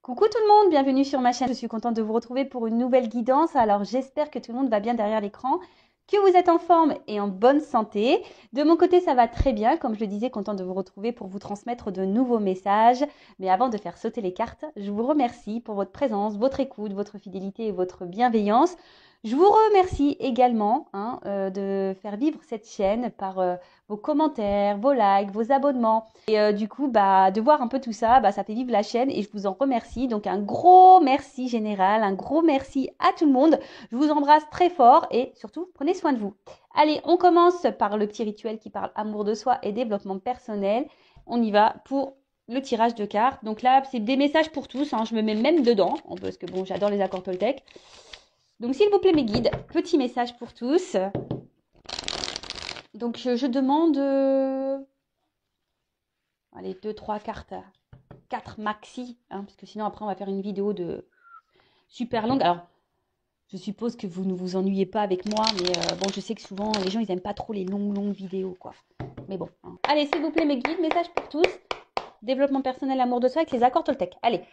Coucou tout le monde, bienvenue sur ma chaîne. Je suis contente de vous retrouver pour une nouvelle guidance. Alors j'espère que tout le monde va bien derrière l'écran, que vous êtes en forme et en bonne santé. De mon côté, ça va très bien. Comme je le disais, contente de vous retrouver pour vous transmettre de nouveaux messages. Mais avant de faire sauter les cartes, je vous remercie pour votre présence, votre écoute, votre fidélité et votre bienveillance. Je vous remercie également de faire vivre cette chaîne par vos commentaires, vos likes, vos abonnements. Et du coup, de voir un peu tout ça, ça fait vivre la chaîne et je vous en remercie. Donc un gros merci général, un gros merci à tout le monde. Je vous embrasse très fort et surtout, prenez soin de vous. Allez, on commence par le petit rituel qui parle amour de soi et développement personnel. On y va pour le tirage de cartes. Donc là, c'est des messages pour tous. Je me mets même dedans parce que bon, j'adore les accords Toltec. Donc s'il vous plaît mes guides, petit message pour tous. Donc je demande... allez, 2, 3 cartes, 4 maxi, parce que sinon après on va faire une vidéo de super longue. Alors, je suppose que vous ne vous ennuyez pas avec moi, mais bon, je sais que souvent les gens ils aiment pas trop les longues vidéos, quoi. Mais bon. Allez, s'il vous plaît mes guides, message pour tous. Développement personnel, amour de soi avec les accords Toltec. Allez.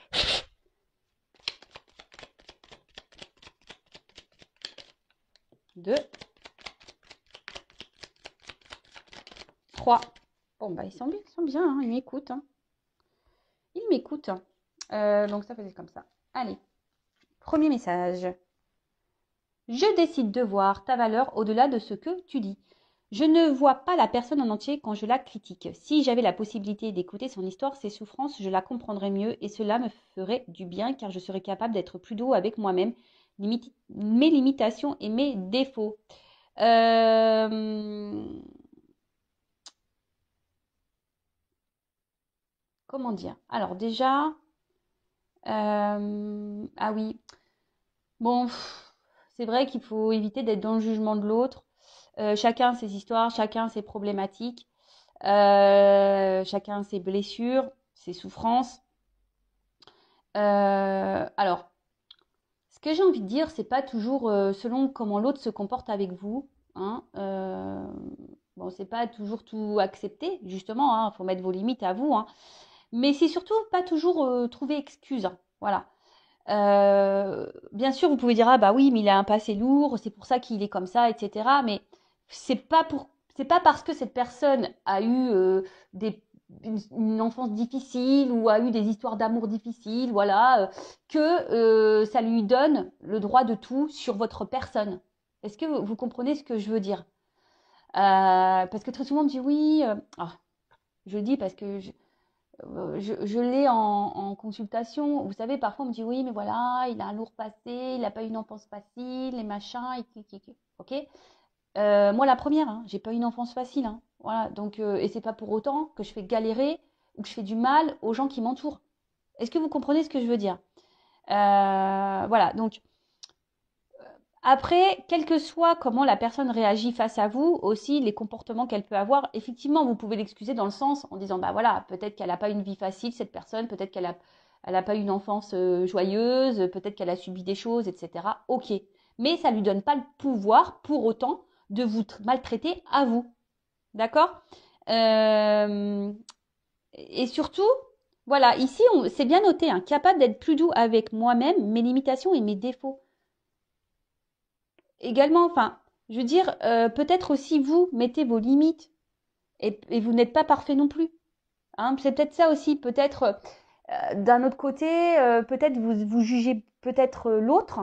2, 3. Bon, ils sont bien, ils m'écoutent. Ils m'écoutent. Donc ça faisait comme ça. Allez, premier message. Je décide de voir ta valeur au-delà de ce que tu dis. Je ne vois pas la personne en entier quand je la critique. Si j'avais la possibilité d'écouter son histoire, ses souffrances, je la comprendrais mieux et cela me ferait du bien car je serais capable d'être plus doux avec moi-même, mes limitations et mes défauts. Comment dire? Alors déjà, ah oui, bon, c'est vrai qu'il faut éviter d'être dans le jugement de l'autre. Chacun ses histoires, chacun ses problématiques, chacun ses blessures, ses souffrances. Alors, ce que j'ai envie de dire, c'est pas toujours selon comment l'autre se comporte avec vous. Bon, c'est pas toujours tout accepter, justement. Faut mettre vos limites à vous. Mais c'est surtout pas toujours trouver excuse. Voilà. Bien sûr, vous pouvez dire ah bah oui, mais il a un passé lourd, c'est pour ça qu'il est comme ça, etc. Mais c'est pas parce que cette personne a eu des une enfance difficile ou a eu des histoires d'amour difficiles, voilà, que ça lui donne le droit de tout sur votre personne. Est-ce que vous comprenez ce que je veux dire? Parce que très souvent on me dit oui, je le dis parce que je l'ai en consultation. Vous savez, parfois on me dit oui, mais voilà, il a un lourd passé, il n'a pas eu une enfance facile, les machins, ok. Moi, la première, j'ai pas eu une enfance facile, voilà. Donc, et c'est pas pour autant que je fais galérer ou que je fais du mal aux gens qui m'entourent. Est-ce que vous comprenez ce que je veux dire? Voilà. Donc, après, quel que soit comment la personne réagit face à vous, aussi les comportements qu'elle peut avoir, effectivement, vous pouvez l'excuser dans le sens en disant, bah voilà, peut-être qu'elle n'a pas une vie facile, cette personne, peut-être qu'elle a pas une enfance joyeuse, peut-être qu'elle a subi des choses, etc. Ok. Mais ça ne lui donne pas le pouvoir, pour autant, de vous maltraiter à vous. D'accord? Euh, Et surtout, voilà, ici, c'est bien noté, capable d'être plus doux avec moi-même, mes limitations et mes défauts également, enfin, je veux dire, peut-être aussi vous mettez vos limites et vous n'êtes pas parfait non plus. C'est peut-être ça aussi. Peut-être d'un autre côté, peut-être vous jugez peut-être l'autre,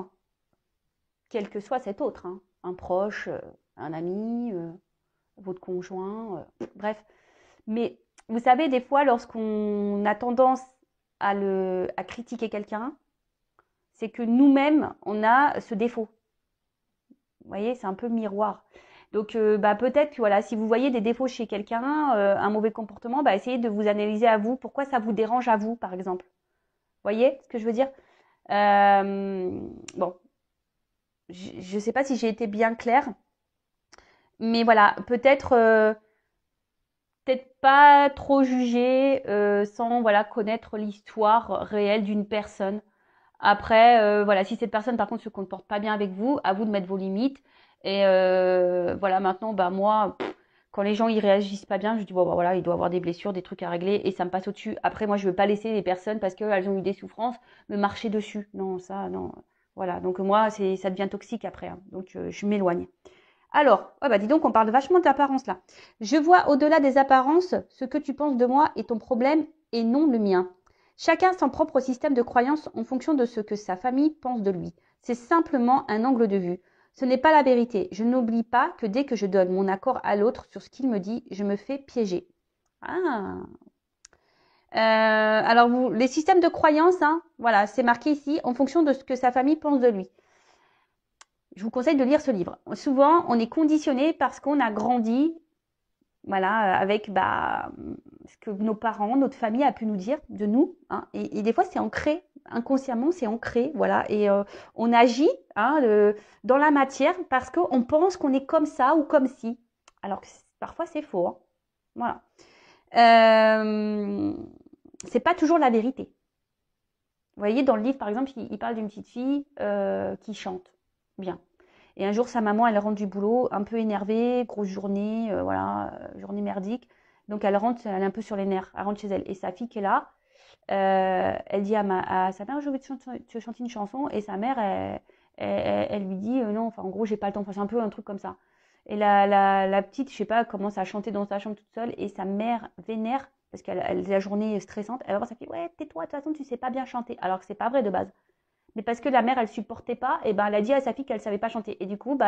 quel que soit cet autre, un proche, un ami, votre conjoint, bref. Mais vous savez, des fois, lorsqu'on a tendance à critiquer quelqu'un, c'est que nous-mêmes, on a ce défaut. Vous voyez, c'est un peu miroir. Donc, peut-être que voilà, si vous voyez des défauts chez quelqu'un, un mauvais comportement, essayez de vous analyser à vous. Pourquoi ça vous dérange à vous, par exemple? Vous voyez ce que je veux dire? Bon, je ne sais pas si j'ai été bien claire, mais voilà, peut-être pas trop juger sans voilà connaître l'histoire réelle d'une personne. Après, voilà, si cette personne par contre se comporte pas bien avec vous, à vous de mettre vos limites. Et voilà, maintenant, moi, Quand les gens ils réagissent pas bien, je dis bon bah voilà, il doit avoir des blessures, des trucs à régler et ça me passe au-dessus. Après moi je veux pas laisser les personnes parce qu'elles ont eu des souffrances me marcher dessus. Non, ça non. Voilà, donc moi ça devient toxique après, hein. Donc je m'éloigne. Alors, oh bah dis donc on parle vachement d'apparence là. Je vois au-delà des apparences ce que tu penses de moi est ton problème et non le mien. Chacun son propre système de croyance en fonction de ce que sa famille pense de lui. C'est simplement un angle de vue. Ce n'est pas la vérité. Je n'oublie pas que dès que je donne mon accord à l'autre sur ce qu'il me dit, je me fais piéger. Ah. Alors les systèmes de croyance, hein, voilà, c'est marqué ici en fonction de ce que sa famille pense de lui. Je vous conseille de lire ce livre. Souvent, on est conditionné parce qu'on a grandi, voilà, avec ce que nos parents, notre famille a pu nous dire de nous, hein, et des fois c'est ancré, inconsciemment c'est ancré, voilà, et on agit, hein, dans la matière parce qu'on pense qu'on est comme ça ou comme si, alors que parfois c'est faux, hein. Voilà. C'est pas toujours la vérité. Vous voyez, dans le livre par exemple, il parle d'une petite fille qui chante bien. Et un jour, sa maman, elle rentre du boulot, un peu énervée, grosse journée, voilà, journée merdique. Donc elle rentre, elle est un peu sur les nerfs, elle rentre chez elle. Et sa fille qui est là, elle dit à sa mère, je vais te chanter une chanson. Et sa mère, elle lui dit, non, enfin en gros, j'ai pas le temps. Enfin, c'est un peu un truc comme ça. Et la petite, je sais pas, commence à chanter dans sa chambre toute seule. Et sa mère vénère, parce qu'elle la journée est stressante. Elle va voir sa fille, ouais, tais-toi, de toute façon, tu sais pas bien chanter. Alors que c'est pas vrai de base. Mais parce que la mère, elle supportait pas, et ben elle a dit à sa fille qu'elle savait pas chanter. Et du coup,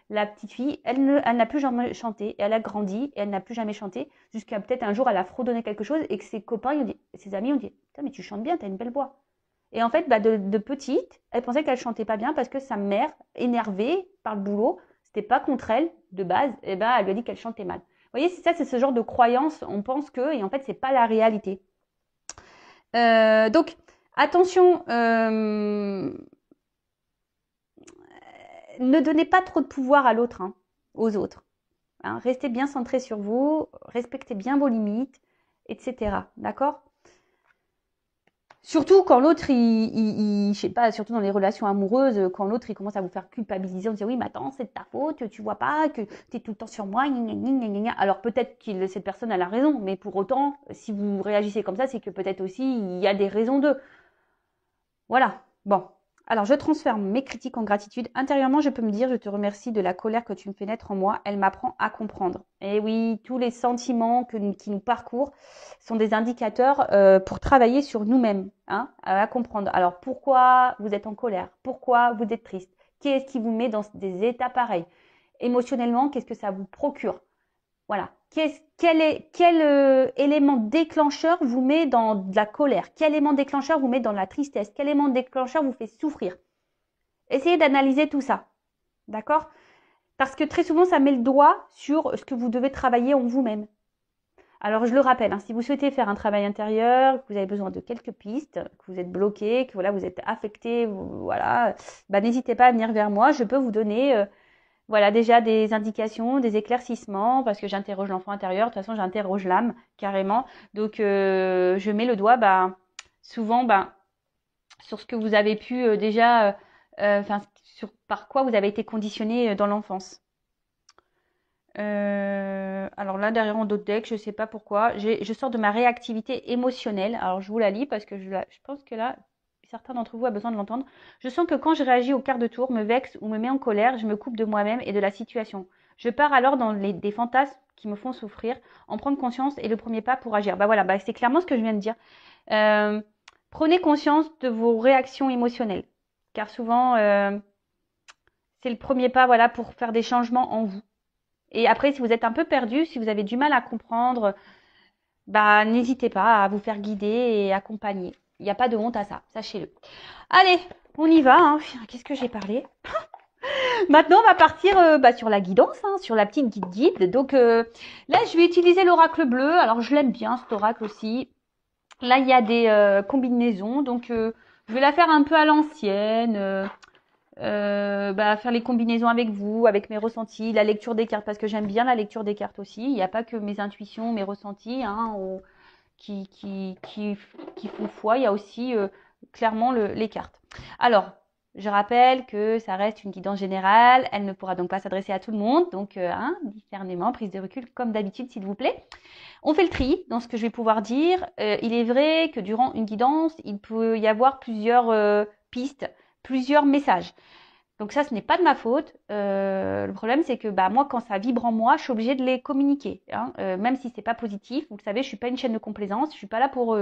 la petite fille, elle n'a plus jamais chanté. Et elle a grandi, et elle n'a plus jamais chanté, jusqu'à peut-être un jour, elle a fredonné quelque chose, et que ses copains, ses amis ont dit, putain, mais tu chantes bien, t'as une belle voix. Et en fait, de petite, elle pensait qu'elle chantait pas bien parce que sa mère, énervée par le boulot, c'était pas contre elle de base, et ben elle lui a dit qu'elle chantait mal. Vous voyez, c'est ce genre de croyance, on pense que, et en fait, c'est pas la réalité. Donc, attention, ne donnez pas trop de pouvoir à l'autre, hein, aux autres. Hein. Restez bien centré sur vous, respectez bien vos limites, etc. D'accord? Surtout quand l'autre, je sais pas, surtout dans les relations amoureuses, quand l'autre il commence à vous faire culpabiliser, on dit oui, mais attends, c'est de ta faute, tu vois pas que tu es tout le temps sur moi, gna, gna, gna, gna, gna. Alors peut-être que cette personne a la raison, mais pour autant, si vous réagissez comme ça, c'est que peut-être aussi il y a des raisons d'eux. Voilà. Bon. Alors, je transforme mes critiques en gratitude. Intérieurement, je peux me dire, je te remercie de la colère que tu me fais naître en moi. Elle m'apprend à comprendre. Et oui, tous les sentiments qui nous parcourent sont des indicateurs pour travailler sur nous-mêmes, hein, à comprendre. Alors, pourquoi vous êtes en colère? Pourquoi vous êtes triste? Qu'est-ce qui vous met dans des états pareils? Émotionnellement, qu'est-ce que ça vous procure? Voilà. Quel élément déclencheur vous met dans de la colère? Quel élément déclencheur vous met dans la tristesse? Quel élément déclencheur vous fait souffrir? Essayez d'analyser tout ça. D'accord? Parce que très souvent, ça met le doigt sur ce que vous devez travailler en vous-même. Alors, je le rappelle, hein, si vous souhaitez faire un travail intérieur, que vous avez besoin de quelques pistes, que vous êtes bloqué, que voilà, vous êtes affecté, voilà, n'hésitez pas à venir vers moi. Je peux vous donner voilà déjà des indications, des éclaircissements, parce que j'interroge l'enfant intérieur. De toute façon, j'interroge l'âme carrément. Donc, je mets le doigt, souvent, sur ce que vous avez pu déjà, par quoi vous avez été conditionné dans l'enfance. Alors là, derrière en d'autres decks, je sais pas pourquoi. Je sors de ma réactivité émotionnelle. Alors, je vous la lis parce que je pense que là, certains d'entre vous a besoin de l'entendre. Je sens que quand je réagis au quart de tour, me vexe ou me mets en colère, je me coupe de moi-même et de la situation. Je pars alors dans des fantasmes qui me font souffrir, en prendre conscience est le premier pas pour agir. Voilà, c'est clairement ce que je viens de dire. Prenez conscience de vos réactions émotionnelles, car souvent, c'est le premier pas, voilà, pour faire des changements en vous. Et après, si vous êtes un peu perdu, si vous avez du mal à comprendre, n'hésitez pas à vous faire guider et accompagner. Il n'y a pas de honte à ça, sachez-le. Allez, on y va. Hein. Qu'est-ce que j'ai parlé? Maintenant, on va partir sur la guidance, hein, sur la petite guide. Donc là, je vais utiliser l'oracle bleu. Alors, je l'aime bien, cet oracle aussi. Là, il y a des combinaisons. Donc, je vais la faire un peu à l'ancienne. Faire les combinaisons avec vous, avec mes ressentis, la lecture des cartes, parce que j'aime bien la lecture des cartes aussi. Il n'y a pas que mes intuitions, mes ressentis qui font foi, il y a aussi clairement les cartes. Alors, Je rappelle que ça reste une guidance générale, elle ne pourra donc pas s'adresser à tout le monde, donc discernement, prise de recul comme d'habitude s'il vous plaît. On fait le tri dans ce que je vais pouvoir dire. Il est vrai que durant une guidance, il peut y avoir plusieurs pistes, plusieurs messages. Donc ça, ce n'est pas de ma faute. Le problème, c'est que moi, quand ça vibre en moi, je suis obligée de les communiquer. Même si c'est pas positif. Vous le savez, je suis pas une chaîne de complaisance. Je suis pas là pour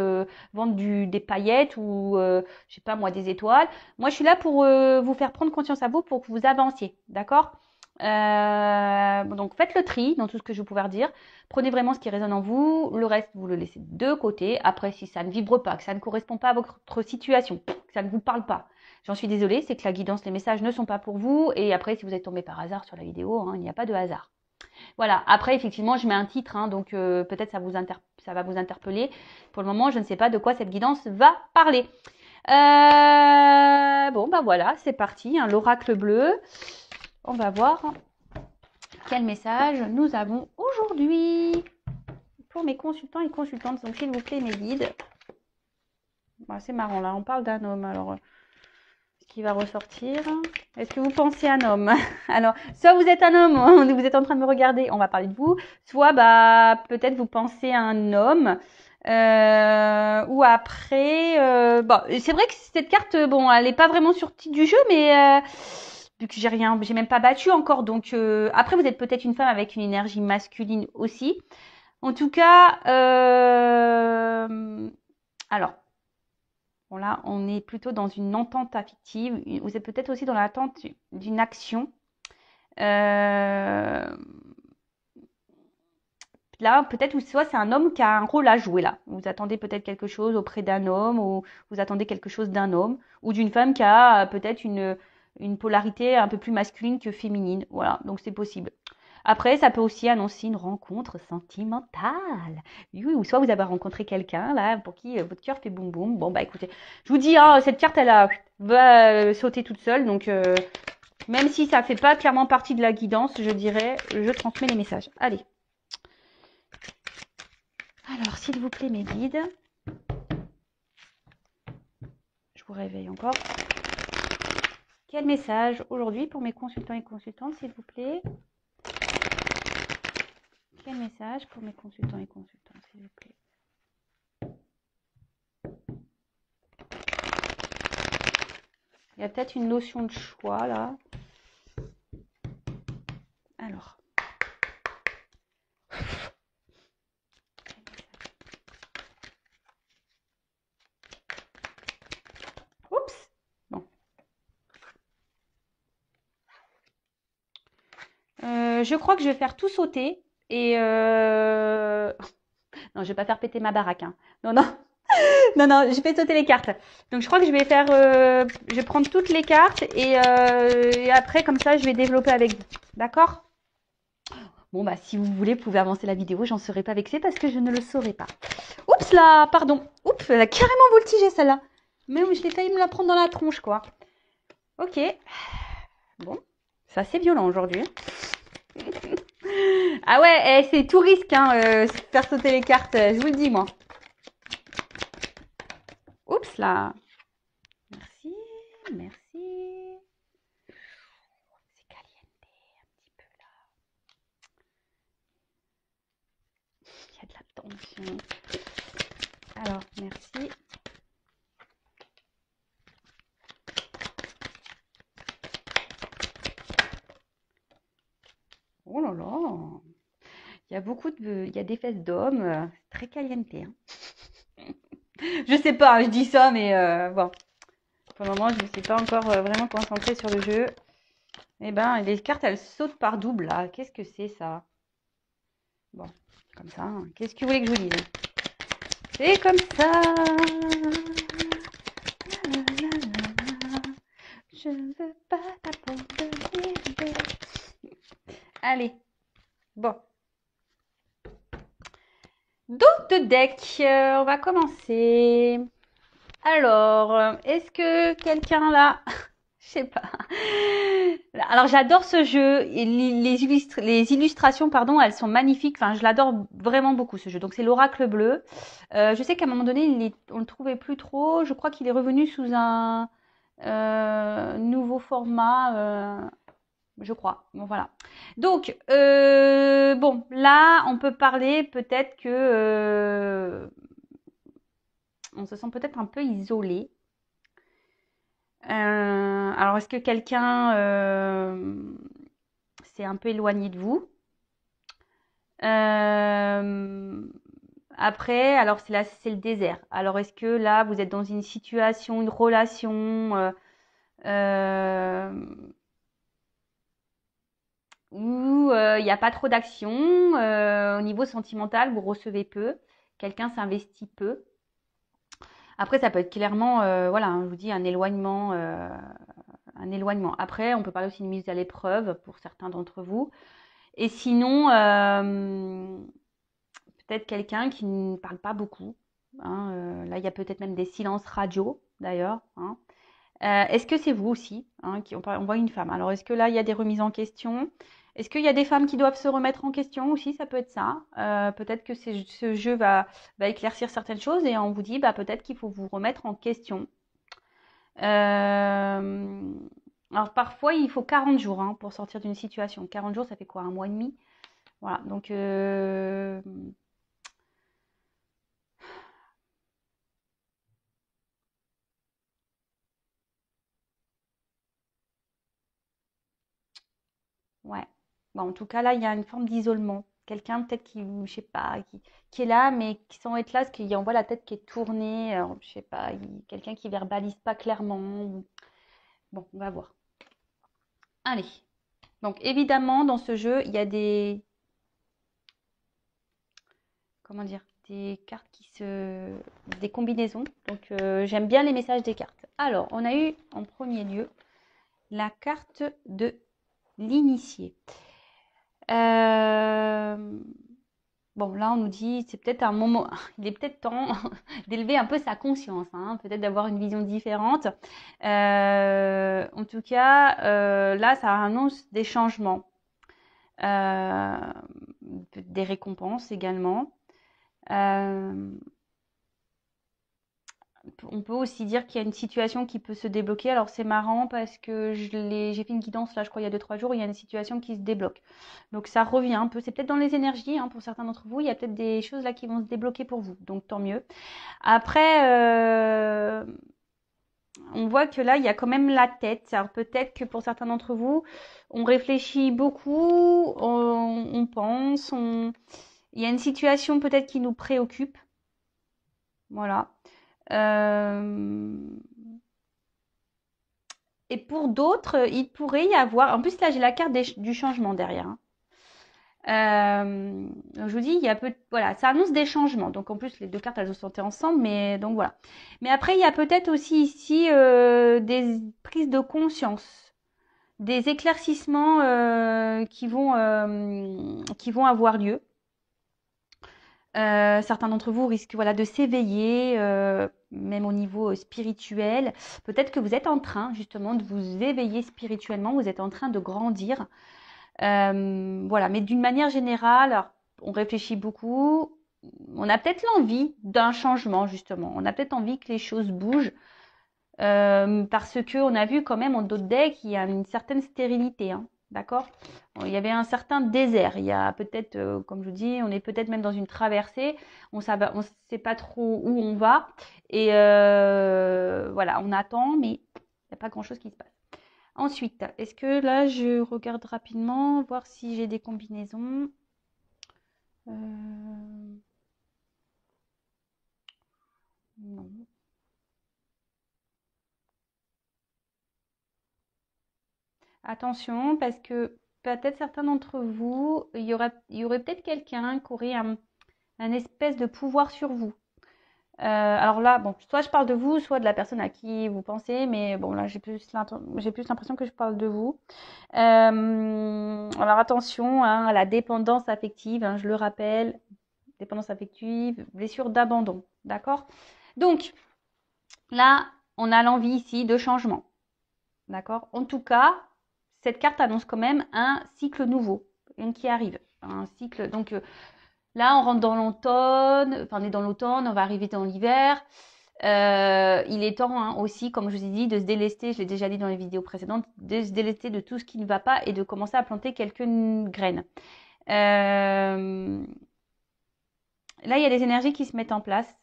vendre des paillettes ou je sais pas moi des étoiles. Moi, je suis là pour vous faire prendre conscience à vous pour que vous avanciez, d'accord? Donc faites le tri dans tout ce que je vais pouvoir dire. Prenez vraiment ce qui résonne en vous. Le reste, vous le laissez de côté. Après, si ça ne vibre pas, que ça ne correspond pas à votre situation, que ça ne vous parle pas, j'en suis désolée, c'est que la guidance, les messages ne sont pas pour vous. Et après, si vous êtes tombé par hasard sur la vidéo, il n'y a pas de hasard. Voilà. Après, effectivement, je mets un titre, donc peut-être ça va vous interpeller. Pour le moment, je ne sais pas de quoi cette guidance va parler. Bon, voilà, c'est parti. L'oracle bleu. On va voir quel message nous avons aujourd'hui pour mes consultants et consultantes. Donc, s'il vous plaît, mes guides. C'est marrant, là, on parle d'un homme. Alors, ce qui va ressortir. Est-ce que vous pensez à un homme? Alors, soit vous êtes un homme, vous êtes en train de me regarder, on va parler de vous. Soit, peut-être vous pensez à un homme. Ou après... c'est vrai que cette carte, elle n'est pas vraiment sortie du jeu, mais... vu que j'ai même pas battu encore. Donc après, vous êtes peut-être une femme avec une énergie masculine aussi. En tout cas, alors, là, on est plutôt dans une entente affective. Vous êtes peut-être aussi dans l'attente d'une action. Là, peut-être, soit c'est un homme qui a un rôle à jouer là. Vous attendez peut-être quelque chose auprès d'un homme, ou vous attendez quelque chose d'un homme, ou d'une femme qui a peut-être une polarité un peu plus masculine que féminine. Voilà, donc c'est possible. Après, ça peut aussi annoncer une rencontre sentimentale. Oui, ou soit vous avez rencontré quelqu'un là pour qui votre cœur fait boum boum. Bon, écoutez, je vous dis, cette carte, elle va sauter toute seule. Donc, même si ça fait pas clairement partie de la guidance, je dirais, je transmets les messages. Allez. Alors, s'il vous plaît, mes guides. Je vous réveille encore. Quel message aujourd'hui pour mes consultants et consultantes, s'il vous plaît? Quel message pour mes consultants et consultantes, s'il vous plaît? Il y a peut-être une notion de choix là. Alors. Oups. Bon. Je crois que je vais faire tout sauter et non, je vais pas faire péter ma baraque. Non, non. Non, je vais sauter les cartes. Donc je crois que je vais faire, je vais prendre toutes les cartes et après comme ça je vais développer avec vous. D'accord? Bon si vous voulez, vous pouvez avancer la vidéo. J'en serai pas vexée parce que je ne le saurais pas. Oups là, pardon. Oups, elle a carrément voltigé celle-là. Mais je l'ai failli me la prendre dans la tronche quoi. Ok. Bon, c'est assez violent aujourd'hui. Ah ouais, c'est tout risque faire sauter les cartes. Je vous le dis moi. Oups là. Merci. C'est caliente un petit peu là. Il y a de la tension. Alors, merci. Oh là là. Il y a des fesses d'hommes. Très caliente. Je sais pas, je dis ça, mais bon. Pour le moment, je ne me suis pas encore vraiment concentrée sur le jeu. Eh les cartes, elles sautent par double, là. Qu'est-ce que c'est, ça? Bon, comme ça. Qu'est-ce que vous voulez que je vous dise? C'est comme ça. Je ne veux pas t'abandonner. Allez. Bon. Donc, de deck, on va commencer. Alors, est-ce que quelqu'un là... Je sais pas. Alors, j'adore ce jeu. Et les illustrations, pardon, elles sont magnifiques. Enfin, je l'adore vraiment beaucoup, ce jeu. Donc, c'est l'oracle bleu. Je sais qu'à un moment donné, on le trouvait plus trop. Je crois qu'il est revenu sous un Nouveau format, je crois. Bon, voilà. Donc, bon, là, on peut parler peut-être que on se sent peut-être un peu isolé. Alors, est-ce que quelqu'un s'est un peu éloigné de vous? Euh, Après, alors c'est là, c'est le désert. Alors, est-ce que là, vous êtes dans une situation, une relation euh, où il n'y a pas trop d'action au niveau sentimental, vous recevez peu, quelqu'un s'investit peu. Après, ça peut être clairement, voilà, hein, je vous dis, un éloignement, un éloignement. Après, on peut parler aussi d'une mise à l'épreuve pour certains d'entre vous. Et sinon, peut-être quelqu'un qui ne parle pas beaucoup. Hein, là, il y a peut-être même des silences radio, d'ailleurs. Hein. Est-ce que c'est vous aussi hein, on voit une femme. Alors, est-ce que là, il y a des remises en question? Est-ce qu'il y a des femmes qui doivent se remettre en question aussi? Ça peut être ça. Peut-être que ce jeu va éclaircir certaines choses et on vous dit bah, peut-être qu'il faut vous remettre en question. Euh, alors, parfois, il faut 40 jours hein, pour sortir d'une situation. 40 jours, ça fait quoi? Un mois et demi? Voilà. Donc, ouais. Bon, en tout cas, là, il y a une forme d'isolement. Quelqu'un peut-être qui, je sais pas, qui est là, mais qui sans être là, parce qu'il envoie la tête qui est tournée. Alors, je sais pas, quelqu'un qui verbalise pas clairement. Bon, on va voir. Allez. Donc, évidemment, dans ce jeu, il y a comment dire, des cartes des combinaisons. Donc, j'aime bien les messages des cartes. Alors, on a eu en premier lieu la carte de l'initié. Euh, Bon, là, on nous dit, c'est peut-être un moment, il est peut-être temps d'élever un peu sa conscience, hein, peut-être d'avoir une vision différente. En tout cas, là, ça annonce des changements, euh, des récompenses également. Euh, on peut aussi dire qu'il y a une situation qui peut se débloquer. Alors c'est marrant parce que j'ai fait une guidance là, je crois, il y a 2-3 jours, il y a une situation qui se débloque. Donc ça revient un peu. C'est peut-être dans les énergies hein, pour certains d'entre vous. Il y a peut-être des choses là qui vont se débloquer pour vous. Donc tant mieux. Après, on voit que là, il y a quand même la tête. Alors peut-être que pour certains d'entre vous, on réfléchit beaucoup, on pense, il y a une situation peut-être qui nous préoccupe. Voilà. Euh, Et pour d'autres, il pourrait y avoir. En plus, là, j'ai la carte du changement derrière. Hein. Donc je vous dis, il y a voilà, ça annonce des changements. Donc en plus, les deux cartes, elles se sont ensemble, mais donc voilà. Mais après, il y a peut-être aussi ici des prises de conscience, des éclaircissements qui vont avoir lieu. Certains d'entre vous risquent voilà, de s'éveiller, même au niveau spirituel. Peut-être que vous êtes en train justement de vous éveiller spirituellement, vous êtes en train de grandir. Voilà, mais d'une manière générale, alors, on réfléchit beaucoup. On a peut-être l'envie d'un changement justement. On a peut-être envie que les choses bougent parce que on a vu quand même en d'autres decks qu'il y a une certaine stérilité. Hein, d'accord? Il y avait un certain désert. Il y a peut-être, comme je vous dis, on est peut-être même dans une traversée. On ne sait pas trop où on va. Et voilà, on attend, mais il n'y a pas grand-chose qui se passe. Ensuite, est-ce que là, je regarde rapidement, voir si j'ai des combinaisons. Non. Attention, parce que peut-être certains d'entre vous, il y aurait peut-être quelqu'un qui aurait un espèce de pouvoir sur vous. Alors là, bon, soit je parle de vous, soit de la personne à qui vous pensez, mais bon, là, j'ai plus l'impression que je parle de vous. Alors attention hein, à la dépendance affective, hein, je le rappelle, dépendance affective, blessure d'abandon, d'accord? Donc, là, on a l'envie ici de changement, d'accord? En tout cas, cette carte annonce quand même un cycle nouveau qui arrive. Un cycle, donc là, on rentre dans l'automne, enfin, on est dans l'automne, on va arriver dans l'hiver. Il est temps hein, aussi, comme je vous ai dit, de se délester, je l'ai déjà dit dans les vidéos précédentes, de se délester de tout ce qui ne va pas et de commencer à planter quelques graines. Là, il y a des énergies qui se mettent en place.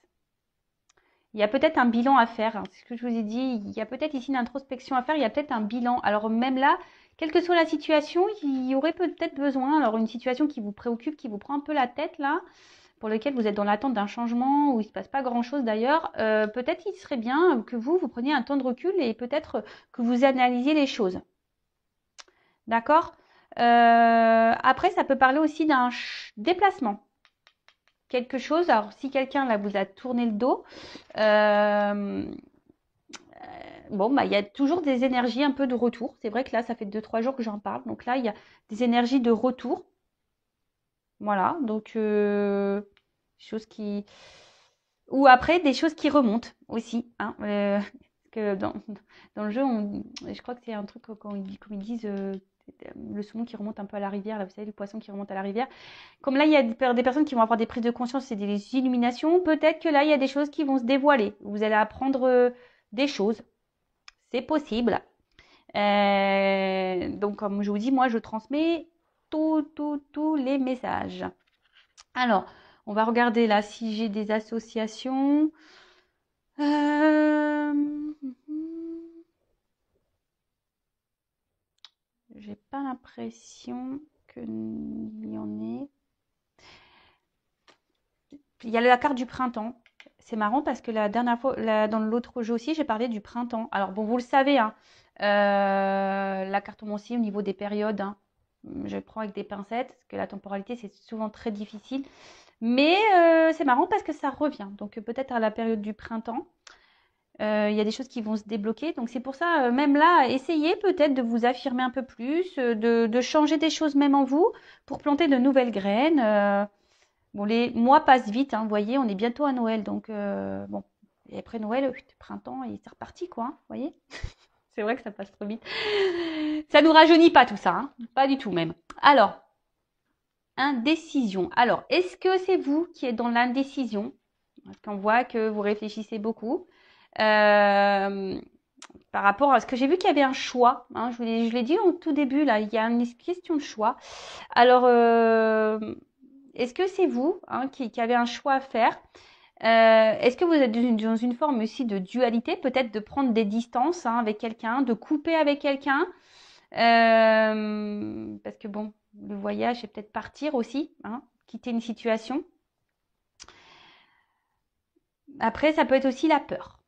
Il y a peut-être un bilan à faire, hein, c'est ce que je vous ai dit. Il y a peut-être ici une introspection à faire, il y a peut-être un bilan. Alors même là, quelle que soit la situation, il y aurait peut-être besoin, alors une situation qui vous préoccupe, qui vous prend un peu la tête là, pour lequel vous êtes dans l'attente d'un changement, où il ne se passe pas grand-chose d'ailleurs, peut-être il serait bien que vous preniez un temps de recul et peut-être que vous analysiez les choses. D'accord. Après, ça peut parler aussi d'un déplacement. Quelque chose, alors si quelqu'un là vous a tourné le dos, bon, bah, il y a toujours des énergies un peu de retour. C'est vrai que là, ça fait 2-3 jours que j'en parle. Donc là, il y a des énergies de retour. Voilà, donc choses qui... Ou après, des choses qui remontent aussi. Hein, que dans le jeu, je crois que c'est un truc quand comme ils disent le saumon qui remonte un peu à la rivière, là, vous savez, le poisson qui remonte à la rivière. Comme là, il y a des personnes qui vont avoir des prises de conscience et des illuminations, peut-être que là, il y a des choses qui vont se dévoiler. Vous allez apprendre des choses. C'est possible. Donc, comme je vous dis, moi, je transmets tous les messages. Alors, on va regarder là si j'ai des associations. J'ai pas l'impression qu'il y en ait. Il y a la carte du printemps. C'est marrant parce que la dernière fois, dans l'autre jeu aussi, j'ai parlé du printemps. Alors bon, vous le savez, hein, la cartomancie au niveau des périodes, hein, je prends avec des pincettes, parce que la temporalité, c'est souvent très difficile. Mais c'est marrant parce que ça revient. Donc peut-être à la période du printemps, il y a des choses qui vont se débloquer. Donc c'est pour ça, même là, essayez peut-être de vous affirmer un peu plus, de changer des choses même en vous pour planter de nouvelles graines. Bon, les mois passent vite, hein, vous voyez, on est bientôt à Noël, donc bon. Et après Noël, printemps, et c'est reparti, quoi, hein, vous voyez. C'est vrai que ça passe trop vite. Ça nous rajeunit pas tout ça, hein, pas du tout même. Alors, indécision. Alors, est-ce que c'est vous qui êtes dans l'indécision? Parce qu'on voit que vous réfléchissez beaucoup. Par rapport à ce que j'ai vu qu'il y avait un choix, hein, je l'ai dit au tout début, là, il y a une question de choix. Alors, est-ce que c'est vous hein, qui avez un choix à faire? Est-ce que vous êtes dans une forme aussi de dualité, peut-être de prendre des distances hein, avec quelqu'un, de couper avec quelqu'un? Parce que bon, le voyage, c'est peut-être partir aussi, hein, quitter une situation. Après, ça peut être aussi la peur.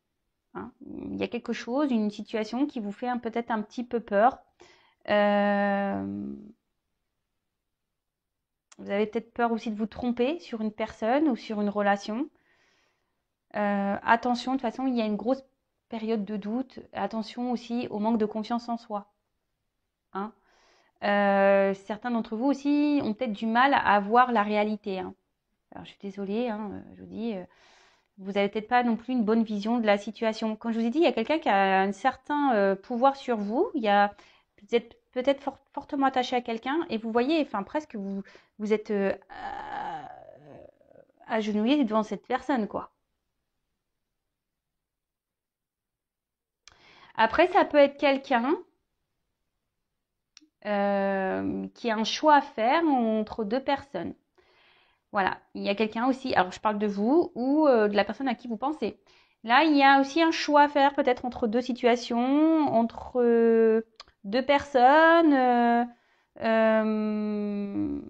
Hein. Il y a quelque chose, une situation qui vous fait peut-être un petit peu peur. Vous avez peut-être peur aussi de vous tromper sur une personne ou sur une relation. Attention, de toute façon, il y a une grosse période de doute. Attention aussi au manque de confiance en soi. Hein. Certains d'entre vous aussi ont peut-être du mal à voir la réalité. Hein. Alors, je suis désolée, hein, je vous dis, vous n'avez peut-être pas non plus une bonne vision de la situation. Comme je vous ai dit, il y a quelqu'un qui a un certain pouvoir sur vous. Vous êtes peut-être fortement attaché à quelqu'un et vous voyez, enfin presque, vous êtes agenouillé devant cette personne, quoi. Après, ça peut être quelqu'un qui a un choix à faire entre deux personnes. Voilà, il y a quelqu'un aussi, alors je parle de vous ou de la personne à qui vous pensez. Là, il y a aussi un choix à faire peut-être entre deux situations, entre deux personnes. Euh,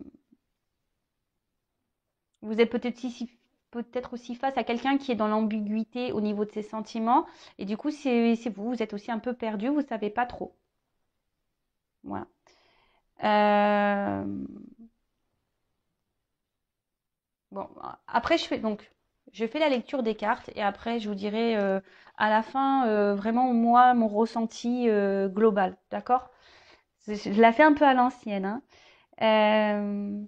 vous êtes peut-être aussi face à quelqu'un qui est dans l'ambiguïté au niveau de ses sentiments. Et du coup, c'est vous êtes aussi un peu perdu, vous ne savez pas trop. Voilà. Bon, après, je fais la lecture des cartes et après, je vous dirai à la fin vraiment moi mon ressenti global, d'accord? Je la fais un peu à l'ancienne, hein. Euh,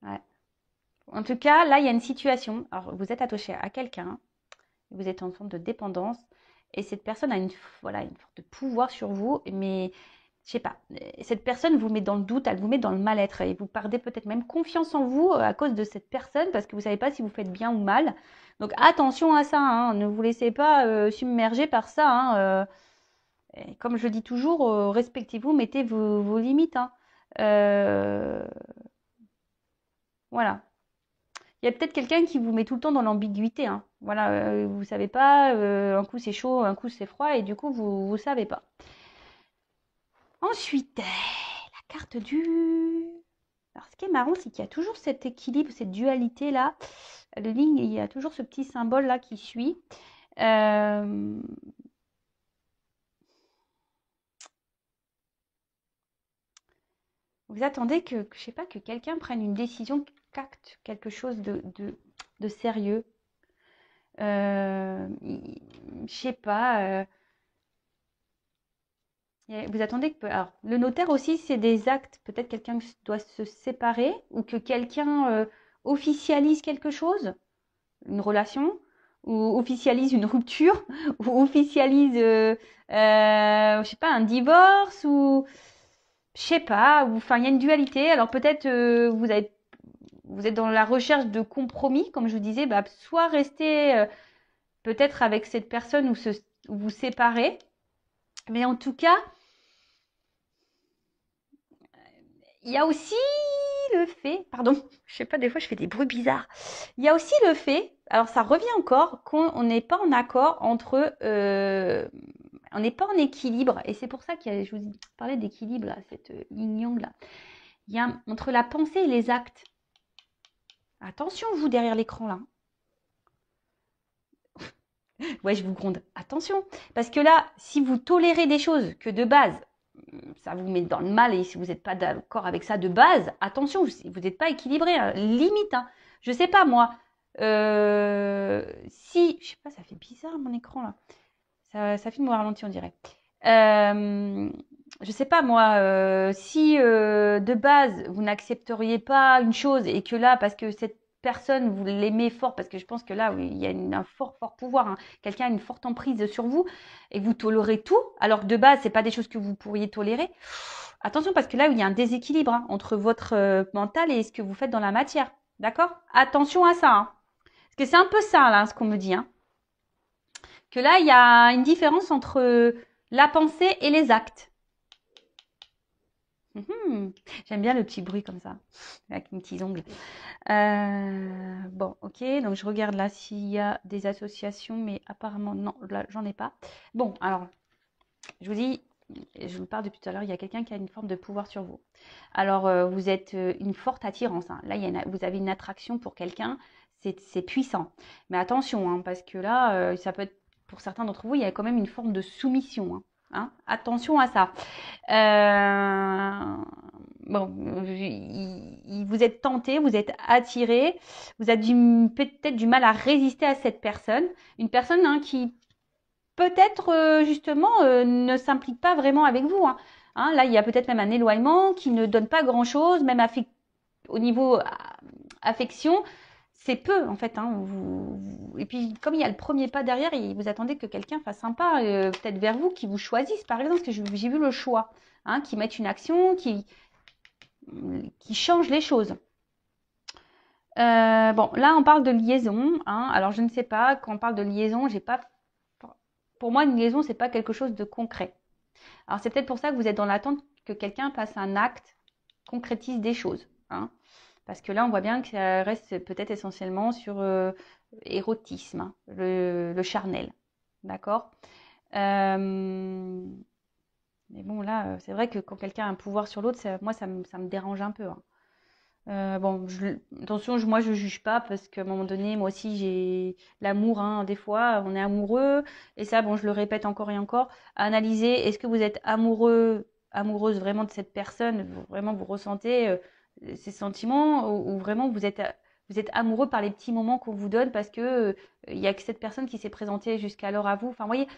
ouais. En tout cas, là, il y a une situation. Alors, vous êtes attaché à quelqu'un, vous êtes en forme de dépendance et cette personne a voilà, une forme de pouvoir sur vous, mais je sais pas, cette personne vous met dans le doute, elle vous met dans le mal-être et vous perdez peut-être même confiance en vous à cause de cette personne parce que vous savez pas si vous faites bien ou mal. Donc attention à ça, hein, ne vous laissez pas submerger par ça. Hein, et comme je dis toujours, respectez-vous, mettez vos limites. Hein. Euh, voilà. Il y a peut-être quelqu'un qui vous met tout le temps dans l'ambiguïté. Hein. Voilà, vous savez pas, un coup c'est chaud, un coup c'est froid, et du coup vous savez pas. Ensuite, la carte du. Alors, ce qui est marrant, c'est qu'il y a toujours cet équilibre, cette dualité là. Le ligne, il y a toujours ce petit symbole là qui suit. Euh, Vous attendez que je sais pas, que quelqu'un prenne une décision, qu'acte quelque chose de sérieux. Je sais pas. Vous attendez que. Alors, le notaire aussi, c'est des actes. Peut-être quelqu'un doit se séparer ou que quelqu'un officialise quelque chose, une relation, ou officialise une rupture, ou officialise, je sais pas, un divorce, ou je sais pas. Enfin, il y a une dualité. Alors peut-être vous êtes dans la recherche de compromis, comme je vous disais, bah, soit rester peut-être avec cette personne ou vous séparer. Mais en tout cas, il y a aussi le fait, pardon, je sais pas, des fois je fais des bruits bizarres. Il y a aussi le fait, alors ça revient encore, qu'on n'est pas en accord entre, on n'est pas en équilibre, et c'est pour ça que je vous parlais d'équilibre, là, cette yin-yang là. Il y a entre la pensée et les actes. Attention, vous derrière l'écran là. Ouais, je vous gronde. Attention, parce que là, si vous tolérez des choses que de base, ça vous met dans le mal et si vous n'êtes pas d'accord avec ça de base, attention, vous n'êtes pas équilibré, hein, limite. Hein. Je sais pas moi, si, je sais pas, ça fait bizarre mon écran là, ça filme au ralenti on dirait. Je sais pas moi, si de base vous n'accepteriez pas une chose et que là, parce que cette personne vous l'aimez fort, parce que je pense que là, oui, il y a un fort pouvoir, hein, quelqu'un a une forte emprise sur vous et vous tolérez tout, alors que de base, c'est pas des choses que vous pourriez tolérer. Attention parce que là, il y a un déséquilibre hein, entre votre mental et ce que vous faites dans la matière. D'accord? Attention à ça. Hein. Parce que c'est un peu ça là, ce qu'on me dit. Hein. Que là, il y a une différence entre la pensée et les actes. J'aime bien le petit bruit comme ça, avec mes petits ongles. Bon, ok, donc je regarde là s'il y a des associations, mais apparemment non, là j'en ai pas. Bon, alors, je vous dis, je vous parle depuis tout à l'heure, il y a quelqu'un qui a une forme de pouvoir sur vous. Alors, vous êtes une forte attirance. Hein. Là, vous avez une attraction pour quelqu'un, c'est puissant. Mais attention, hein, parce que là, ça peut être, pour certains d'entre vous, il y a quand même une forme de soumission. Hein. Hein. Attention à ça. Bon, vous êtes tenté, vous êtes attiré, vous avez peut-être du mal à résister à cette personne. Une personne hein, qui peut-être justement ne s'implique pas vraiment avec vous. Hein. Hein, là, il y a peut-être même un éloignement qui ne donne pas grand-chose, même au niveau affection, c'est peu en fait. Hein, et puis comme il y a le premier pas derrière, vous attendez que quelqu'un fasse un pas peut-être vers vous, qui vous choisisse par exemple, parce que j'ai vu le choix, hein, qui mette une action, qui change les choses. Bon, là on parle de liaison. Hein, alors je ne sais pas, quand on parle de liaison, j'ai pas. Pour moi, une liaison, c'est pas quelque chose de concret. Alors c'est peut-être pour ça que vous êtes dans l'attente que quelqu'un fasse un acte, concrétise des choses. Hein. Parce que là, on voit bien que ça reste peut-être essentiellement sur érotisme, hein, le charnel. D'accord. Mais bon, là, c'est vrai que quand quelqu'un a un pouvoir sur l'autre, moi, ça me dérange un peu. Hein. Bon, attention, moi je juge pas parce qu'à un moment donné, moi aussi j'ai l'amour. Hein, des fois, on est amoureux et ça, bon, je le répète encore et encore. Analyser, est-ce que vous êtes amoureux, amoureuse vraiment de cette personne, vraiment vous ressentez ces sentiments ou vraiment vous êtes amoureux par les petits moments qu'on vous donne parce que il y a que cette personne qui s'est présentée jusqu'alors à vous. Enfin, vous voyez,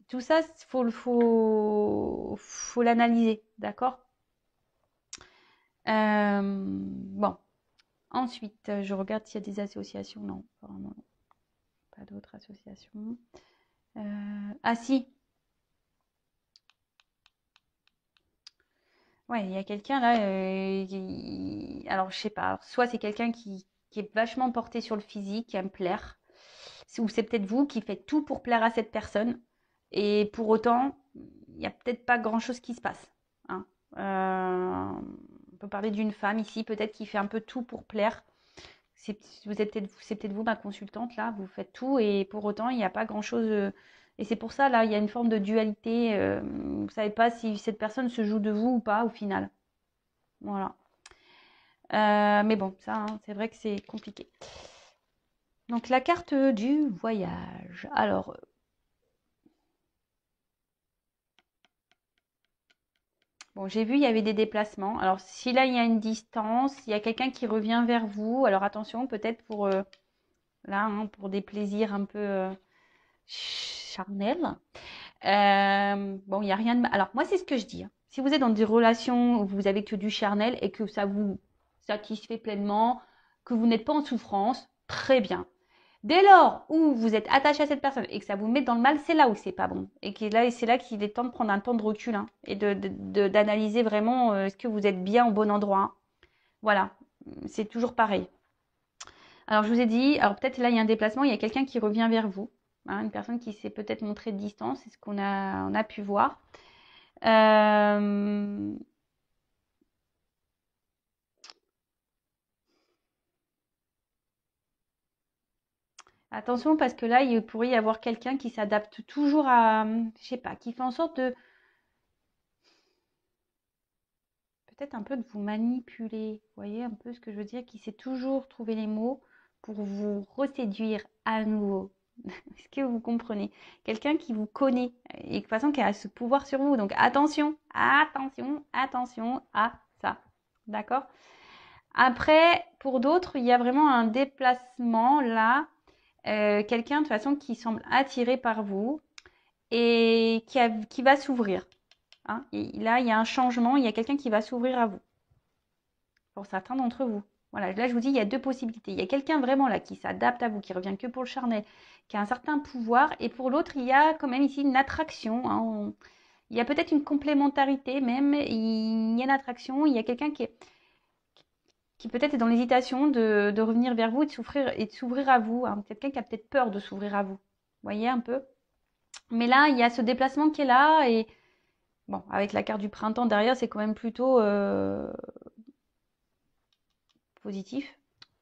tout ça, faut l'analyser, d'accord? Bon. Ensuite, je regarde s'il y a des associations. Non, apparemment, pas d'autres associations. Ah si, Ouais, il y a quelqu'un là, alors je sais pas, soit c'est quelqu'un qui est vachement porté sur le physique, qui aime plaire, ou c'est peut-être vous qui faites tout pour plaire à cette personne, et pour autant, il n'y a peut-être pas grand-chose qui se passe, hein. On peut parler d'une femme ici, peut-être qui fait un peu tout pour plaire. C'est peut-être vous, ma consultante, là, vous faites tout, et pour autant, il n'y a pas grand-chose. Et c'est pour ça, là, il y a une forme de dualité. Vous ne savez pas si cette personne se joue de vous ou pas au final. Voilà. Mais bon, ça, hein, c'est vrai que c'est compliqué. Donc, la carte du voyage. Alors, bon, j'ai vu, il y avait des déplacements. Alors, si là, il y a une distance, il y a quelqu'un qui revient vers vous. Alors, attention, peut-être pour, là, hein, pour des plaisirs un peu charnels. Bon, il n'y a rien de mal. Alors, moi, c'est ce que je dis, hein. Si vous êtes dans des relations où vous avez que du charnel et que ça vous satisfait pleinement, que vous n'êtes pas en souffrance, très bien. Dès lors où vous êtes attaché à cette personne et que ça vous met dans le mal, c'est là où c'est pas bon. Et que là, c'est là qu'il est temps de prendre un temps de recul, hein, et d'analyser vraiment est-ce que vous êtes bien au bon endroit, hein. Voilà, c'est toujours pareil. Alors, je vous ai dit, alors peut-être là, il y a un déplacement, il y a quelqu'un qui revient vers vous, hein, une personne qui s'est peut-être montrée de distance, c'est ce on a pu voir. Euh, Attention parce que là, il pourrait y avoir quelqu'un qui s'adapte toujours à, je sais pas, qui fait en sorte de peut-être un peu de vous manipuler. Vous voyez un peu ce que je veux dire, qui sait toujours trouver les mots pour vous reséduire à nouveau. Est-ce que vous comprenez? Quelqu'un qui vous connaît et de toute façon qui a ce pouvoir sur vous. Donc attention, attention, attention à ça. D'accord? Après, pour d'autres, il y a vraiment un déplacement là. Quelqu'un de toute façon qui semble attiré par vous et qui va s'ouvrir, hein. Et là, il y a un changement, il y a quelqu'un qui va s'ouvrir à vous, pour certains d'entre vous. Voilà, là je vous dis, il y a deux possibilités. Il y a quelqu'un vraiment là qui s'adapte à vous, qui revient que pour le charnel, qui a un certain pouvoir, et pour l'autre, il y a quand même ici une attraction, hein. Il y a peut-être une complémentarité même, il y a une attraction, il y a quelqu'un qui peut-être est dans l'hésitation de revenir vers vous et de s'ouvrir à vous, hein. Quelqu'un qui a peut-être peur de s'ouvrir à vous. Vous voyez un peu? Mais là, il y a ce déplacement qui est là, et bon, avec la carte du printemps derrière, c'est quand même plutôt positif,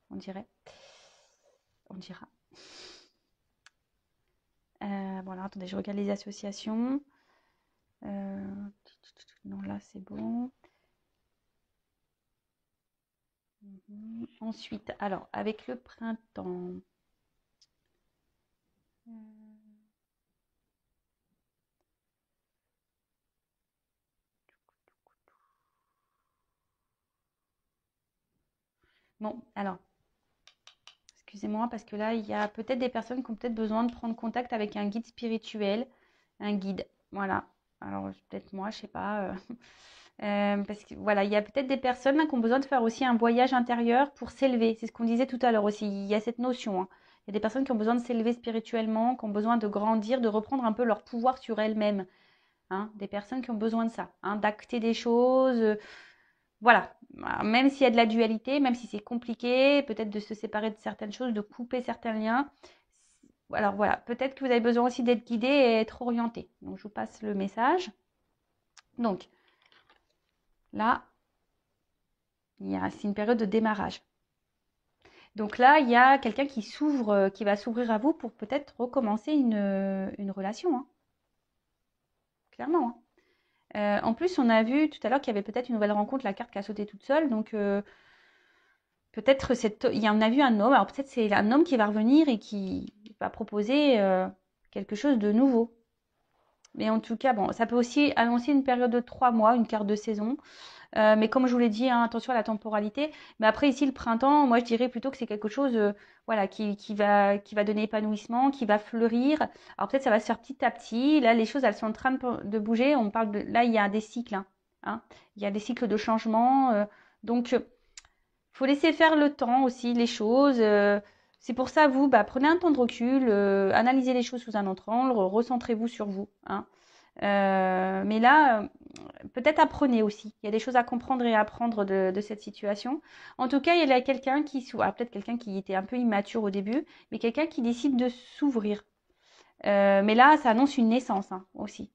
on dirait. On dira. Voilà, attendez, je regarde les associations. Non, là, c'est bon. Ensuite, alors, avec le printemps. Bon, alors, excusez-moi, parce que là, il y a peut-être des personnes qui ont peut-être besoin de prendre contact avec un guide spirituel, un guide. Voilà. Alors, peut-être moi, je sais pas. Parce que voilà, il y a peut-être des personnes là, qui ont besoin de faire aussi un voyage intérieur pour s'élever. C'est ce qu'on disait tout à l'heure aussi. Il y a cette notion, hein. Il y a des personnes qui ont besoin de s'élever spirituellement, qui ont besoin de grandir, de reprendre un peu leur pouvoir sur elles-mêmes, hein. Des personnes qui ont besoin de ça, hein, d'acter des choses. Voilà. Même s'il y a de la dualité, même si c'est compliqué, peut-être de se séparer de certaines choses, de couper certains liens. Alors voilà, peut-être que vous avez besoin aussi d'être guidé et être orienté. Donc je vous passe le message. Donc là, c'est une période de démarrage. Donc là, il y a quelqu'un qui s'ouvre, qui va s'ouvrir à vous pour peut-être recommencer une relation, hein. Clairement, hein. En plus, on a vu tout à l'heure qu'il y avait peut-être une nouvelle rencontre, la carte qui a sauté toute seule. Donc peut-être il y en a vu un homme. Alors peut-être c'est un homme qui va revenir et qui va proposer quelque chose de nouveau. Mais en tout cas, bon, ça peut aussi annoncer une période de 3 mois, une carte de saison. Mais comme je vous l'ai dit, hein, attention à la temporalité. Mais après, ici, le printemps, moi, je dirais plutôt que c'est quelque chose voilà, qui va donner épanouissement, qui va fleurir. Alors peut-être ça va se faire petit à petit. Là, les choses, elles sont en train de bouger. On parle là, il y a des cycles, hein, hein. Il y a des cycles de changement. Donc, faut laisser faire le temps aussi, les choses. C'est pour ça, vous, bah, prenez un temps de recul, analysez les choses sous un autre angle, recentrez-vous sur vous, hein. Mais là, peut-être apprenez aussi. Il y a des choses à comprendre et à apprendre de cette situation. En tout cas, il y a quelqu'un qui, peut-être quelqu'un qui était un peu immature au début, mais quelqu'un qui décide de s'ouvrir. Mais là, ça annonce une naissance hein, aussi.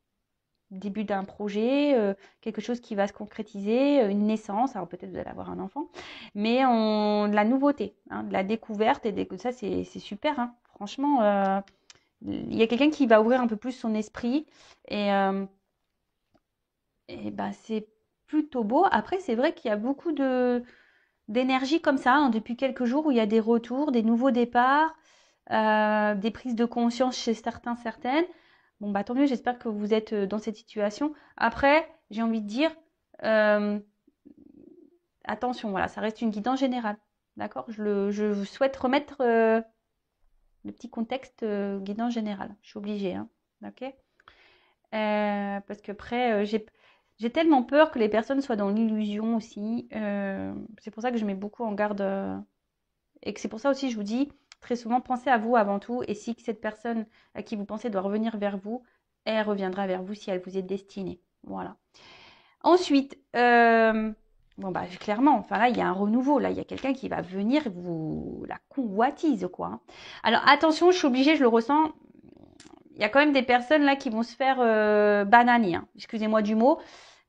Début d'un projet, quelque chose qui va se concrétiser, une naissance. Alors peut-être vous allez avoir un enfant, mais de la nouveauté, hein, de la découverte et ça, c'est super. Hein. Franchement, il y a quelqu'un qui va ouvrir un peu plus son esprit et ben, c'est plutôt beau. Après, c'est vrai qu'il y a beaucoup d'énergie comme ça hein, depuis quelques jours où il y a des retours, des nouveaux départs, des prises de conscience chez certains, certaines. Bon, bah tant mieux, j'espère que vous êtes dans cette situation. Après, j'ai envie de dire, euh, attention, voilà, ça reste une guidance générale. D'accord? Je souhaite remettre le petit contexte guidance générale. Je suis obligée, hein. Ok? Parce qu'après, j'ai tellement peur que les personnes soient dans l'illusion aussi. C'est pour ça que je mets beaucoup en garde. Et que c'est pour ça aussi, je vous dis, très souvent, pensez à vous avant tout. Et si cette personne à qui vous pensez doit revenir vers vous, elle reviendra vers vous si elle vous est destinée. Voilà. Ensuite, bon bah clairement, enfin là, il y a un renouveau. Là, il y a quelqu'un qui va venir vous la convoitise, quoi. Hein. Alors attention, je suis obligée, je le ressens. Il y a quand même des personnes là qui vont se faire bananer. Hein. Excusez-moi du mot.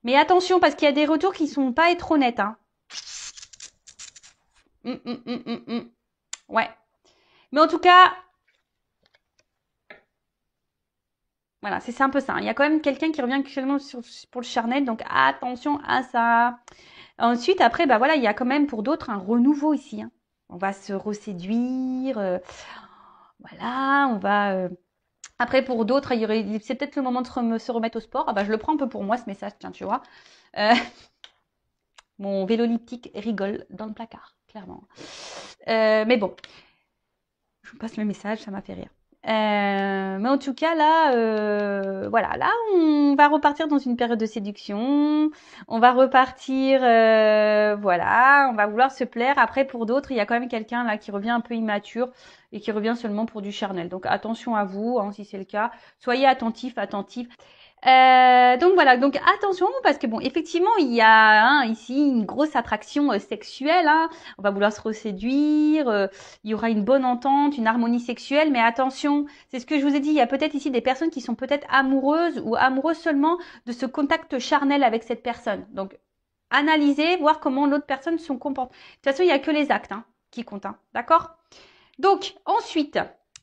Mais attention, parce qu'il y a des retours qui sont pas être honnêtes. Hein. Ouais. Mais en tout cas, voilà, c'est un peu ça. Il y a quand même quelqu'un qui revient actuellement pour le charnel, donc attention à ça. Ensuite, après, bah voilà, il y a quand même pour d'autres un renouveau ici. Hein. On va se reséduire. Voilà, on va. Après, pour d'autres, c'est peut-être le moment de se remettre au sport. Ah bah, je le prends un peu pour moi ce message, tiens, tu vois. Euh, mon vélo elliptique rigole dans le placard, clairement. Mais bon, je vous passe le message, ça m'a fait rire. Mais en tout cas, là, voilà, là, on va repartir dans une période de séduction. On va repartir, voilà, on va vouloir se plaire. Après, pour d'autres, il y a quand même quelqu'un là qui revient un peu immature et qui revient seulement pour du charnel. Donc, attention à vous, hein, si c'est le cas. Soyez attentifs, attentifs. Donc voilà, donc attention parce que bon, effectivement, il y a hein, ici une grosse attraction sexuelle. Hein. On va vouloir se reséduire. Il y aura une bonne entente, une harmonie sexuelle, mais attention, c'est ce que je vous ai dit. Il y a peut-être ici des personnes qui sont peut-être amoureuses ou amoureuses seulement de ce contact charnel avec cette personne. Donc analysez, voir comment l'autre personne se comporte. De toute façon, il y a que les actes hein, qui comptent, hein, d'accord? Donc ensuite,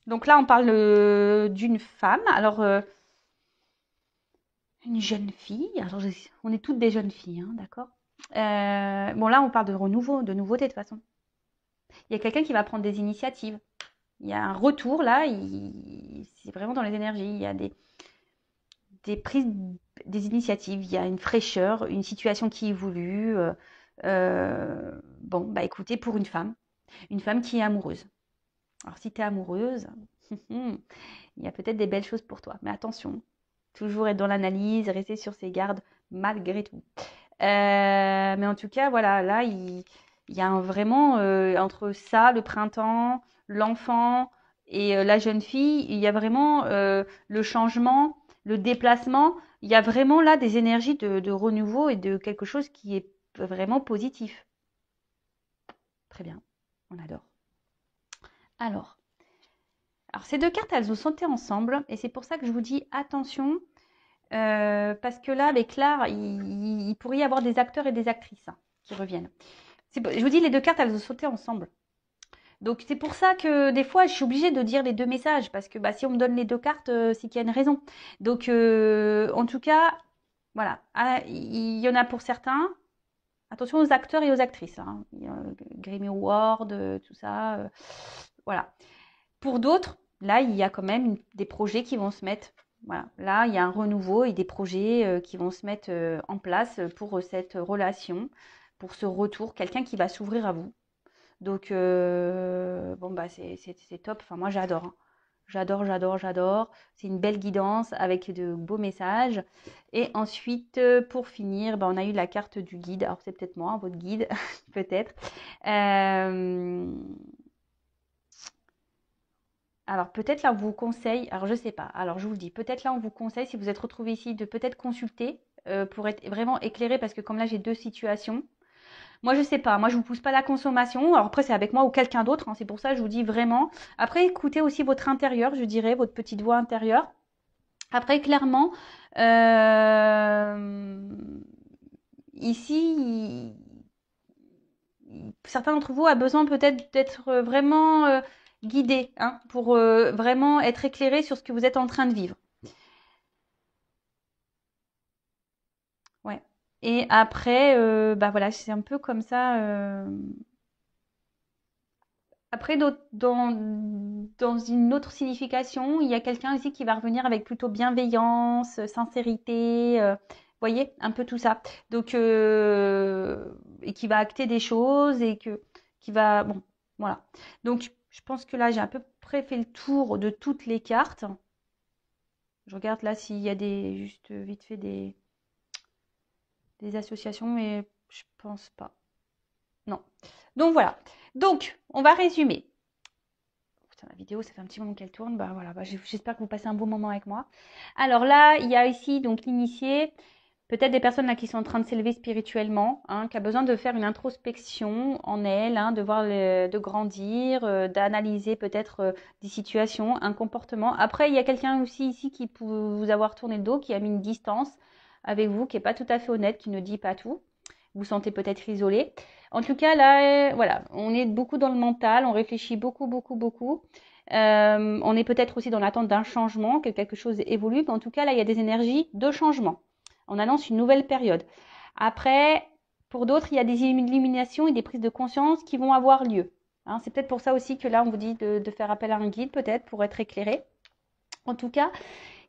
donc là on parle d'une femme. Alors une jeune fille. Alors, on est toutes des jeunes filles, hein, d'accord bon, là, on parle de renouveau, de nouveauté de toute façon. Il y a quelqu'un qui va prendre des initiatives. Il y a un retour, là. C'est vraiment dans les énergies. Il y a des prises, des initiatives. Il y a une fraîcheur, une situation qui est voulue. Bon, bah écoutez, pour une femme qui est amoureuse. Alors, si tu es amoureuse, il y a peut-être des belles choses pour toi. Mais attention, toujours être dans l'analyse, rester sur ses gardes malgré tout. Mais en tout cas, voilà, là, il y a vraiment entre ça, le printemps, l'enfant et la jeune fille, il y a vraiment le changement, le déplacement. Il y a vraiment là des énergies de renouveau et de quelque chose qui est vraiment positif. Très bien, on adore. Alors ces deux cartes, elles ont sauté ensemble et c'est pour ça que je vous dis attention. Parce que là, avec l'art, il pourrait y avoir des acteurs et des actrices hein, qui reviennent. Je vous dis, les deux cartes, elles ont sauté ensemble. Donc c'est pour ça que des fois, je suis obligée de dire les deux messages, parce que bah, si on me donne les deux cartes, c'est qu'il y a une raison. Donc en tout cas, voilà, ah, il y en a pour certains. Attention aux acteurs et aux actrices. Hein. Grammy Award, tout ça. Voilà. Pour d'autres, là, il y a quand même des projets qui vont se mettre. Voilà. Là, il y a un renouveau et des projets qui vont se mettre en place pour cette relation, pour ce retour, quelqu'un qui va s'ouvrir à vous. Donc, bon, bah, c'est top. Enfin, moi, j'adore. Hein. J'adore, j'adore, j'adore. C'est une belle guidance avec de beaux messages. Et ensuite, pour finir, bah, on a eu la carte du guide. Alors, c'est peut-être moi, votre guide, peut-être. Alors peut-être là on vous conseille, alors je sais pas, alors je vous le dis, peut-être là on vous conseille si vous êtes retrouvé ici de peut-être consulter pour être vraiment éclairé parce que comme là j'ai deux situations. Moi je sais pas, moi je vous pousse pas la consommation. Alors après c'est avec moi ou quelqu'un d'autre, hein, c'est pour ça que je vous dis vraiment. Après écoutez aussi votre intérieur, je dirais, votre petite voix intérieure. Après clairement, ici, certains d'entre vous a besoin peut-être d'être vraiment guidé hein, pour vraiment être éclairé sur ce que vous êtes en train de vivre. Ouais. Et après, bah voilà, c'est un peu comme ça. Après, dans une autre signification, il y a quelqu'un ici qui va revenir avec plutôt bienveillance, sincérité, voyez, un peu tout ça. Donc, et qui va acter des choses et qui va, bon, voilà. Donc, je pense que là, j'ai à peu près fait le tour de toutes les cartes. Je regarde là s'il y a juste vite fait des associations, mais je pense pas. Non. Donc voilà. Donc, on va résumer. Putain, la vidéo, ça fait un petit moment qu'elle tourne. Bah voilà, bah, j'espère que vous passez un bon moment avec moi. Alors là, il y a ici donc l'initié, peut-être des personnes là qui sont en train de s'élever spirituellement, hein, qui a besoin de faire une introspection en elle, hein, de grandir, d'analyser peut-être des situations, un comportement. Après, il y a quelqu'un aussi ici qui peut vous avoir tourné le dos, qui a mis une distance avec vous, qui est pas tout à fait honnête, qui ne dit pas tout. Vous vous sentez peut-être isolé. En tout cas, là, voilà, on est beaucoup dans le mental, on réfléchit beaucoup, beaucoup, beaucoup. On est peut-être aussi dans l'attente d'un changement, que quelque chose évolue. Mais en tout cas, là, il y a des énergies de changement. On annonce une nouvelle période. Après, pour d'autres, il y a des illuminations et des prises de conscience qui vont avoir lieu. Hein, c'est peut-être pour ça aussi que là, on vous dit de faire appel à un guide, peut-être, pour être éclairé. En tout cas,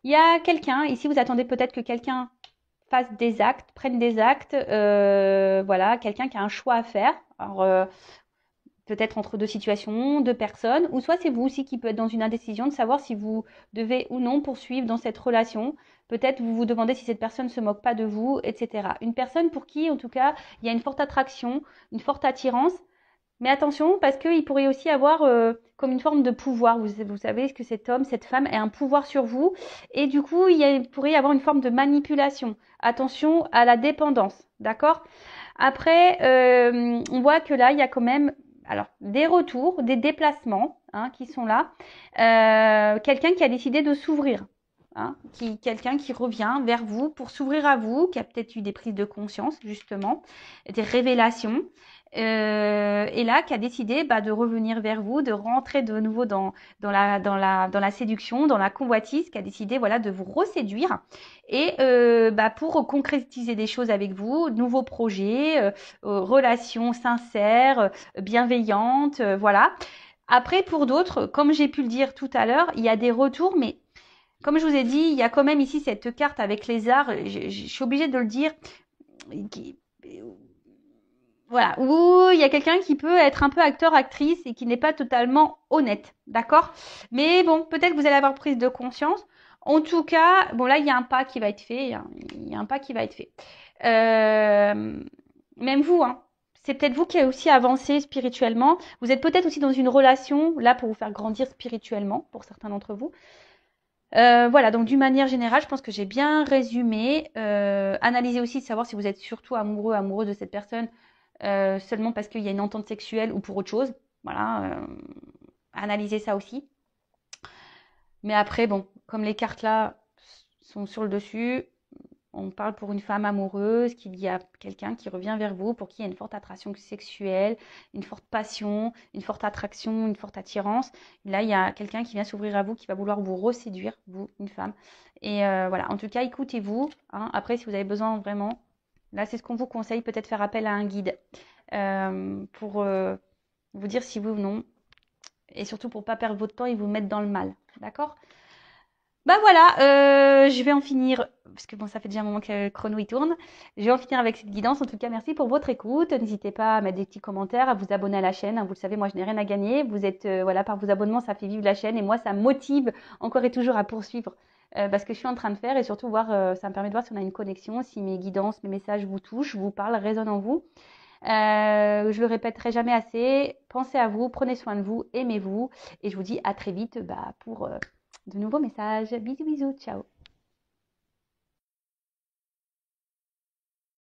il y a quelqu'un, ici vous attendez peut-être que quelqu'un fasse des actes, prenne des actes, voilà, quelqu'un qui a un choix à faire. Alors, peut-être entre deux situations, deux personnes, ou soit c'est vous aussi qui peut être dans une indécision de savoir si vous devez ou non poursuivre dans cette relation. Peut-être vous vous demandez si cette personne ne se moque pas de vous, etc. Une personne pour qui, en tout cas, il y a une forte attraction, une forte attirance, mais attention, parce qu'il pourrait aussi avoir comme une forme de pouvoir. Vous savez que cet homme, cette femme a un pouvoir sur vous. Et du coup, il pourrait y avoir une forme de manipulation. Attention à la dépendance. D'accord? Après, on voit que là, il y a quand même alors, des retours, des déplacements hein, qui sont là. Quelqu'un qui a décidé de s'ouvrir. Hein, quelqu'un qui revient vers vous pour s'ouvrir à vous, qui a peut-être eu des prises de conscience, justement, des révélations. Et là, qui a décidé bah, de revenir vers vous, de rentrer de nouveau dans la séduction, dans la convoitise, qui a décidé voilà, de vous reséduire et bah, pour concrétiser des choses avec vous, nouveaux projets, relations sincères, bienveillantes, voilà. Après, pour d'autres, comme j'ai pu le dire tout à l'heure, il y a des retours, mais comme je vous ai dit, il y a quand même ici cette carte avec les arts, je suis obligée de le dire, qui, voilà, où il y a quelqu'un qui peut être un peu acteur-actrice et qui n'est pas totalement honnête, d'accord? Mais bon, peut-être que vous allez avoir prise de conscience. En tout cas, bon là, il y a un pas qui va être fait, il y a un pas qui va être fait. Euh, Même vous, hein, c'est peut-être vous qui avez aussi avancé spirituellement. Vous êtes peut-être aussi dans une relation, là, pour vous faire grandir spirituellement, pour certains d'entre vous. Voilà, donc d'une manière générale, je pense que j'ai bien résumé. Analysez aussi de savoir si vous êtes surtout amoureux, amoureux de cette personne seulement parce qu'il y a une entente sexuelle ou pour autre chose. Voilà, analysez ça aussi. Mais après, bon, comme les cartes là sont sur le dessus, on parle pour une femme amoureuse, qu'il y a quelqu'un qui revient vers vous, pour qui il y a une forte attraction sexuelle, une forte passion, une forte attraction, une forte attirance. Et là, il y a quelqu'un qui vient s'ouvrir à vous, qui va vouloir vous reséduire, vous, une femme. Et voilà, en tout cas, écoutez-vous. Hein. Après, si vous avez besoin vraiment, là, c'est ce qu'on vous conseille, peut-être faire appel à un guide pour vous dire si oui ou non. Et surtout pour ne pas perdre votre temps et vous mettre dans le mal. D'accord? Bah voilà, je vais en finir, parce que bon, ça fait déjà un moment que le chrono il tourne. Je vais en finir avec cette guidance. En tout cas, merci pour votre écoute. N'hésitez pas à mettre des petits commentaires, à vous abonner à la chaîne. Hein. Vous le savez, moi, je n'ai rien à gagner. Vous êtes, voilà, par vos abonnements, ça fait vivre la chaîne et moi, ça me motive encore et toujours à poursuivre parce que je suis en train de faire et surtout voir, ça me permet de voir si on a une connexion, si mes guidances, mes messages vous touchent, vous parlent, résonnent en vous. Je le répéterai jamais assez. Pensez à vous, prenez soin de vous, aimez-vous. Et je vous dis à très vite pour de nouveaux messages. Bisous, bisous, ciao.